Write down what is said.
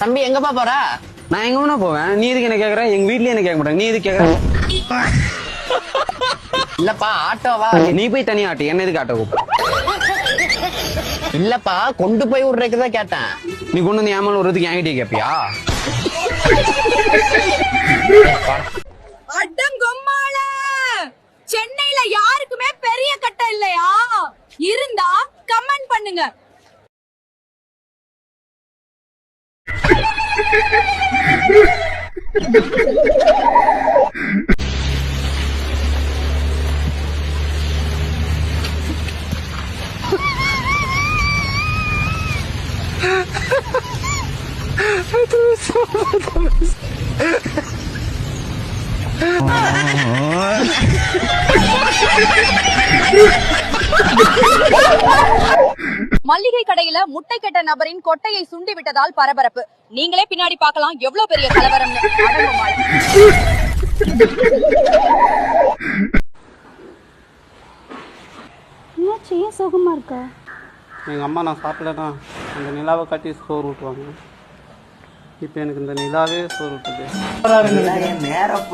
தம்பி எங்கப்பா போற? நான் எங்க வேணா போவேன். நீ எதுக்கு என்ன கேக்குற? எங்க வீட்லயே என்ன கேட்க மாட்டாங்க. நீ எதுக்கு கேக்குற? இல்லப்பா ஆட்டோவா? நீ போய் தனியா ஆட்டு. என்ன எதுக்கு ஆட்டோ கூப்பிட? இல்லப்பா கொண்டு போய் விடுறதுக்குதான் கேட்டேன். நீ கொண்டு வந்து ஏமால விடுறதுக்கு என்கிட்டயே கேப்பியா? அடங்கொம்மாள சென்னையில யாருக்குமே பெரிய கட்டை இல்லையா? இருந்தா கமெண்ட் பண்ணுங்க. மல்லிகை கடையில முட்டை கெட்ட நபரின் கொட்டையை சுண்டி விட்டதால் பரபரப்பு. நீங்களே பின்னாடி பார்க்கலாம் எவ்வளவு பெரிய கலவரம். என்னாச்சு, ஏன் சோகமா இருக்கா? எங்கள் அம்மா நான் சாப்பிடலன்னா அந்த நிலாவை கட்டி சோறு ஊட்டுவாங்க. இப்போ எனக்கு இந்த நிலாவே சோறு ஊட்டுது. நேரம்